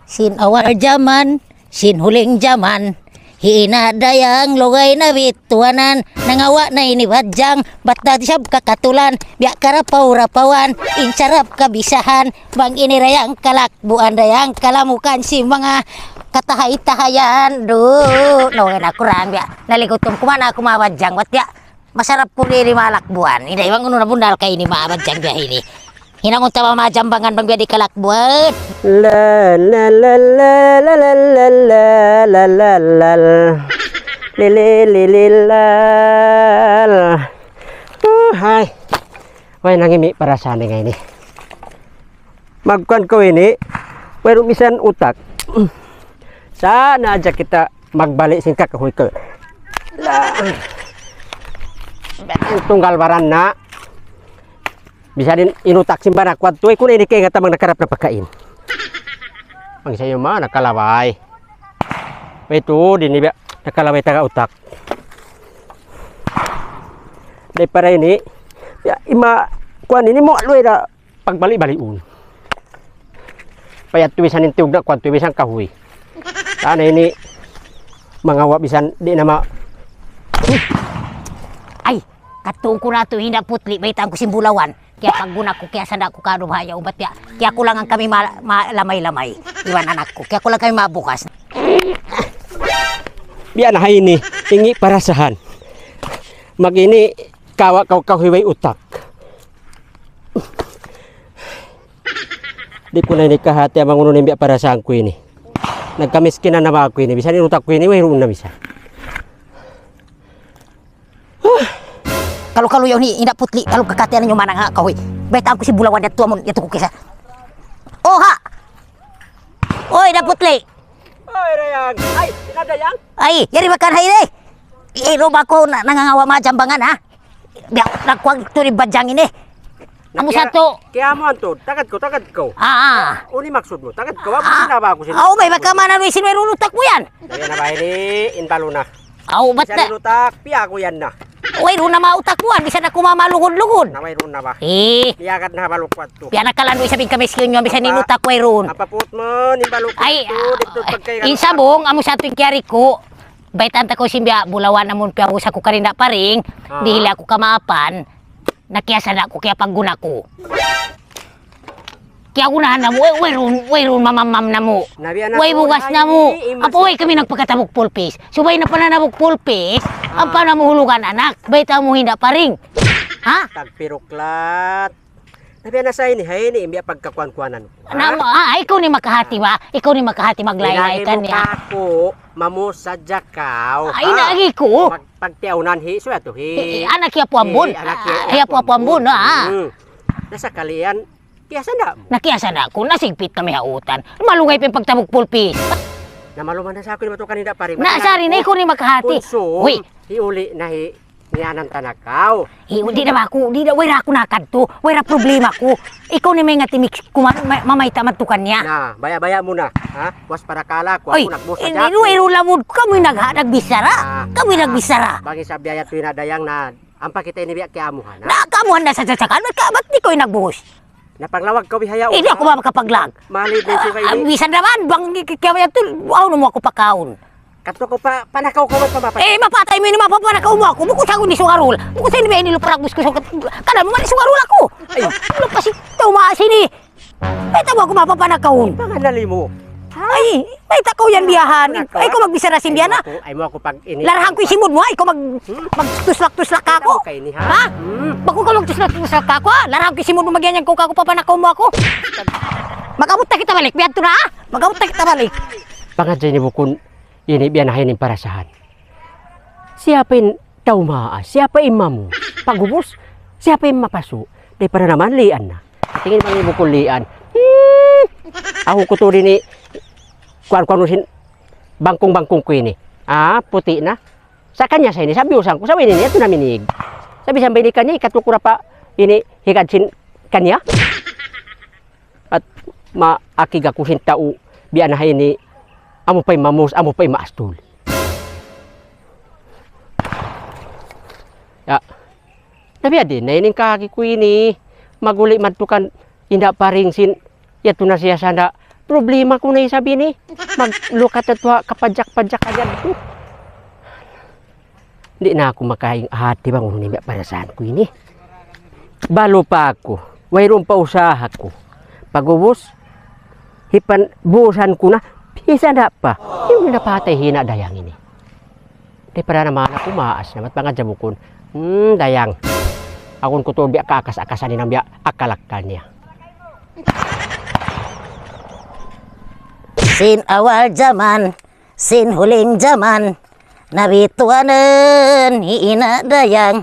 Sin awal zaman, sin huling zaman. Hinadayang lugay na bituanan, nangawa na inibadjang, ba't dati siya kakatulan, biyak karapaw-rapawan, insarap kabisahan, bang inirayang kalakbuan, dayang kalamukan si mga katahay-tahayan, do, no, nakurang, biyak, naligutom kumana ako mabadjang, ba't biyak, masarap po ni malakbuan, hindi, bang uno na bundal kayo ni mabadjang biyak ini. Hinangon tawa majambangan bang biya di kalakbuan. La la la la la la la la la la la li li li la. Hai. Way nangimi para sa nga ini. Magkuan ko ini. Pero misan utak. Sana aja kita magbalik singkat ke huike. La. Tunggal baran na. Bisa din inutak simbara kwad tuay kun ini kay nga tamang nakarap na pagkain. Ang sayo ma nakalaway. Ito din iba nakalaway taga utak. Dai para ini ya ima kuan ini mo luy na pagbali-baliun. Payat tuwisan intiog na kwad tuwisan kahoy. Sana ini mangawa bisan di nama. Ay, katong ko na to hinaputli baitang ko simbulawan. Kaya pagguna ko, kaya sanda ko kanubhaya ubat ya. Kaya ko lang ang kami lamay-lamay. Iwan anak ko, kaya ko lang kami mabukas. Biya na hay ini, tingi parasahan. Magini kawa kahiway utak. Di ko na ini kahati ang manguno biya parasahan ko ini. Nagkamiskinan na ba ako ini, bisa ni utak ko ini, mayroon na bisa. Kalau yaw ni ina putli, kalau kakatian nyo manang ha kahoy. Baitang ko si bulawan dat tuamon, yato ko kisa. Oh ha! Oy, na putli! Oy, Rayang! Ay, sinadayang? Ay, yari makan hay re! Iro ba ko nangangawa majambangan ha? Biya, nagkwag ito ni badyang ini. Amo sa to. Kaya mo anto, tagad ko. Uni maksud mo, tagad ko, sinaba ako Aw, may magkamana rin sinwerunutak mo yan. Kaya na ba ini, inbalo na. Aw, ba't Bisa nilutak, piya ko yan na. Uy, ro na mautak mo, bisa na kumamalugod-lugod. Mayroon na ba? Piyakat na balukwat to. Piya nakalandoy sabihin kami siya nyo, bisa nilutak ko ron. Apaput mo, nimbalukwat Ay, to. insabong, amo sa tuwing kiyari ko. Baitanta ko simbya, bulawan namon piya sa ko karinda paring. Dihili ako kamapan. Nakiyasan ako, kaya pagguna ko. Kaya unahan na mo, way ron mamamam na mo. Way bugas na mo. Apo, way kami nagpagkatabok pulpis. Subay na pananabok pulpis, ang panamuhulugan anak. Baita mo hinda paring. Ha? Tagpiruklat. Nabi na sa ini, hay ni, imbiya pagkakuan-kuanan. Ikaw ni makahati ba? Ikaw ni makahati maglaylay ka niya. Ako, mamusadya ka. Ay, naagi ko. Pagtiaunan, suya to, anak ya po ambon. Hiya po ambon, ha? Nasa kalian, kiyasan na. Nakiyasan ako, nasigpit kami hautan. Malungay pa yung pagtabok pulpis. Namaluman na sa ako ni matukan hindi pa rin. Nasari na ikaw ni makahati. Punso, hiuli na niyanan tanakaw. Di na ba ako, di na, wala ako nakadto. Wala problema ko. Ikaw ni may nga timik, mamayta matukan niya. Na, baya-baya mo na. Ha? Was para kala ko, ako nagbusa dyan. Wala lamod, kami nagbisara. Kami nagbisara. Bagi sa biyaya tuwi na dayang na, ampa kita inibiyak kaya amuhan. Nakamuhan na sa sasakan, ba't di ko nagbuhos? Napanglawag ka bihaya. Hindi ako ba makapaglag? Malid din si Kaili. Bisan naman, bang kaya ito, wow mo ako pakaon. Kato ko pa, panakaw ko mapapatay. Mapatay mo yun, mapapanakaw mo ako. Bukod sa ako ni Sugarul. Bukod sa inibay niluparagos ko sa kanan mo, mali Sugarul ako. Ay, kasi tumasin eh. May tawa ko mapapanakawon. Panganali mo. Ay, may takaw yan biyahan. Ay, ko magbisara sin biyan na. Ay mo ako pag ini. Larahan ko yung simod mo, ay, ko magtuslak-tuslak ako. Ha? Bago ka magtuslak-tuslak ako, ha? Larahan ko yung simod mo, magyanyan ko kako, papanakaw mo ako. Magamot na kita balik, biyan to na, ha? Magamot na kita balik. Pangadya ni Bukun, ini biyanahin yung parasahan. Siapa yung taumaa, siapa yung mamu, pagubos, siapa yung mapaso, di para naman lian na. Tingin mo yung Bukun lian. Ako ko to rin ni, kuan-kuan sin bangkong-bangkong ko ini. Puti na. Sa kanya sa ini, sabi usang ko, sabi ini, ito na minig. Sabi sa ini kanya, ikatukura pa, ini, higad sin kanya. At maakig ako sin tao, biyanahin ni, amo pa'y mamos, amo pa'y maastol. Ya, sabi adin, na ining kakiki ko ini, maguli mantukan, inda paring sin, yato na siya sana, problema ko na sabi ni. Maglukat at kapadyak-padyak agad ko. Hindi na ako makaing hati bang unong parasahan ko ini. Balo pa ako. Wayroon pa usaha ko. Pagubos, hipan buusan ko na. Isa na pa. Yung napatay hina dayang ini. Di para naman ako maas naman. Mga jabukon. Dayang. Akon ko to biya kakas-akasan ni biya akalakkan niya. Sin awal zaman, sin huling zaman, nabituanan, hiina dayang.